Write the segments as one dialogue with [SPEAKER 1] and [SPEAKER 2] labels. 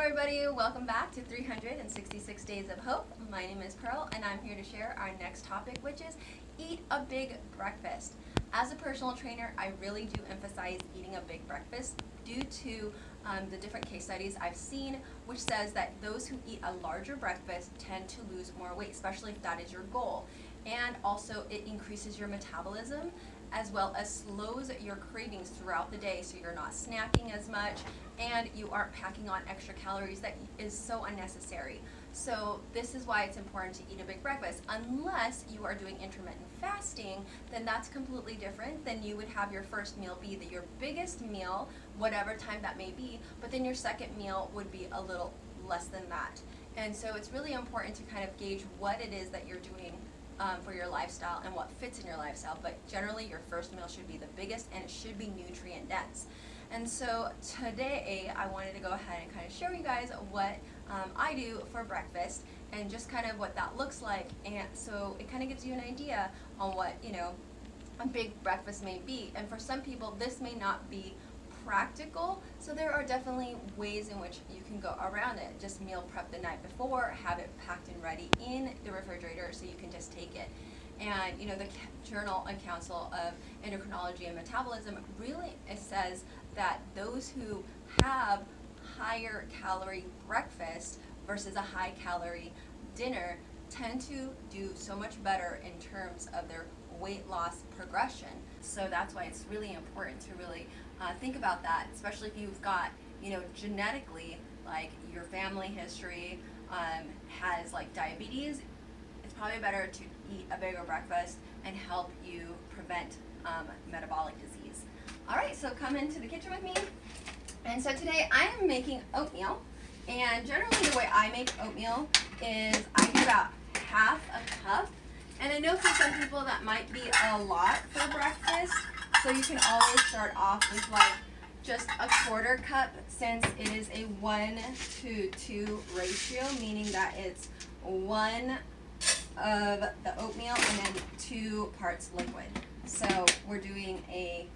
[SPEAKER 1] everybody, welcome back to 366 Days of Hope. My name is Pearl and I'm here to share our next topic, which is eat a big breakfast. As a personal trainer, I really do emphasize eating a big breakfast due to the different case studies I've seen, which says that those who eat a larger breakfast tend to lose more weight, especially if that is your goal. And also it increases your metabolism as well as slows your cravings throughout the day, so you're not snacking as much and you aren't packing on extra calories that is so unnecessary. So this is why it's important to eat a big breakfast. Unless you are doing intermittent fasting, then that's completely different. Then you would have your first meal be your biggest meal, whatever time that may be, but then your second meal would be a little less than that. And so it's really important to kind of gauge what it is that you're doing for your lifestyle and what fits in your lifestyle, but generally your first meal should be the biggest and it should be nutrient dense. And so today I wanted to go ahead and kind of show you guys what I do for breakfast and just kind of what that looks like, and so it kind of gives you an idea on what a big breakfast may be. And for some people this may not be practical, so there are definitely ways in which you can go around it. Just meal prep the night before, have it packed and ready in the refrigerator so you can just take it. And the Journal and Council of Endocrinology and Metabolism really says that those who have higher calorie breakfast versus a high calorie dinner tend to do so much better in terms of their weight loss progression. So that's why it's really important to really think about that, especially if you've got, genetically, like your family history has like diabetes. It's probably better to eat a bigger breakfast and help you prevent metabolic disease. All right, so come into the kitchen with me. And so today I am making oatmeal. And generally the way I make oatmeal is I do about half a cup. And I know for some people that might be a lot for breakfast. So you can always start off with like just a quarter cup, since it is a 1-to-2 ratio, meaning that it's 1 of the oatmeal and then 2 parts liquid. So we're doing a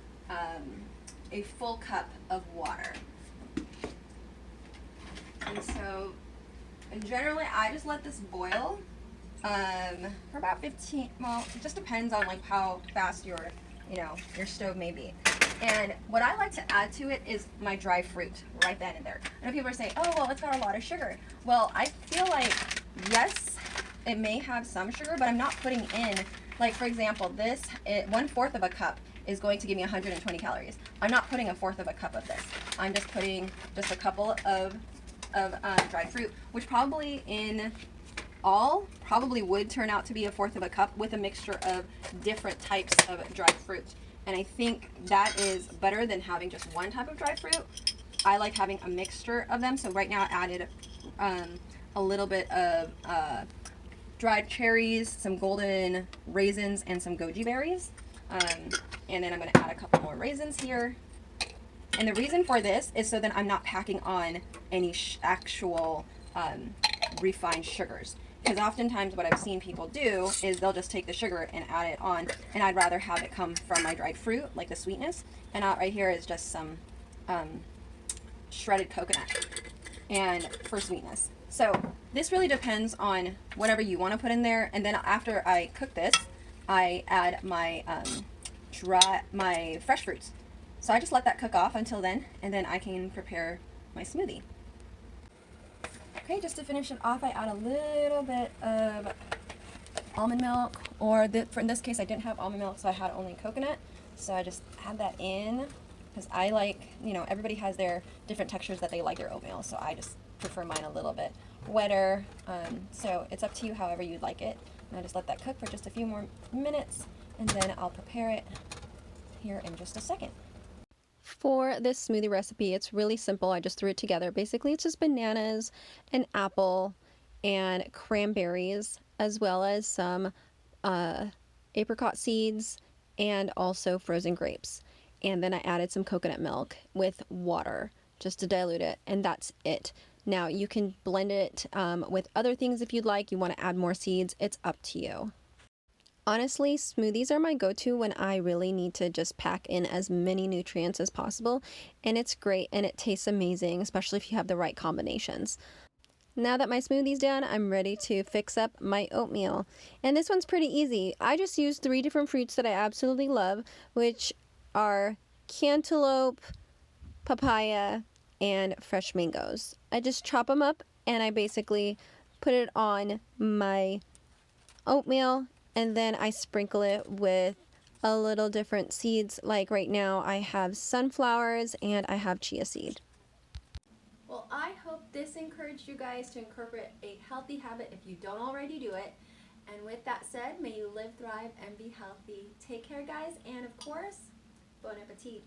[SPEAKER 1] full cup of water. And so, generally I just let this boil for about 15, well, it just depends on like how fast your stove may be. And what I like to add to it is my dry fruit right then and there. I know people are saying, oh, well, it's got a lot of sugar. Well, I feel like, yes, it may have some sugar, but I'm not putting in, like, for example, 1/4 of a cup is going to give me 120 calories. I'm not putting 1/4 of a cup of this. I'm just putting just a couple of dried fruit, which probably in all probably would turn out to be 1/4 of a cup with a mixture of different types of dried fruit. And I think that is better than having just one type of dried fruit. I like having a mixture of them. So right now I added a little bit of dried cherries, some golden raisins, and some goji berries. And then I'm going to add a couple more raisins here. And the reason for this is so that I'm not packing on any actual refined sugars. Because oftentimes what I've seen people do is they'll just take the sugar and add it on, and I'd rather have it come from my dried fruit, like the sweetness. And right here is just some shredded coconut and for sweetness. So this really depends on whatever you want to put in there. And then after I cook this, I add my my fresh fruits. So I just let that cook off until then, and then I can prepare my smoothie. Okay, just to finish it off, I add a little bit of almond milk, or in this case I didn't have almond milk, so I had only coconut. So I just add that in, because I like, everybody has their different textures that they like their oatmeal, so I just prefer mine a little bit wetter. So it's up to you however you'd like it. And I just let that cook for just a few more minutes, and then I'll prepare it here in just a second. For this smoothie recipe, it's really simple. I just threw it together. Basically, it's just bananas, an apple, and cranberries, as well as some apricot seeds and also frozen grapes. And then I added some coconut milk with water just to dilute it, and that's it. Now, you can blend it with other things if you'd like. You want to add more seeds, it's up to you.
[SPEAKER 2] Honestly, smoothies are my go-to when I really need to just pack in as many nutrients as possible, and it's great and it tastes amazing, especially if you have the right combinations. Now that my smoothie's done, I'm ready to fix up my oatmeal. And this one's pretty easy. I just use 3 different fruits that I absolutely love, which are cantaloupe, papaya, and fresh mangoes. I just chop them up and I basically put it on my oatmeal, and then I sprinkle it with a little different seeds. Like right now, I have sunflowers and I have chia seed.
[SPEAKER 1] Well, I hope this encouraged you guys to incorporate a healthy habit if you don't already do it. And with that said, may you live, thrive, and be healthy. Take care, guys, and of course, bon appetit.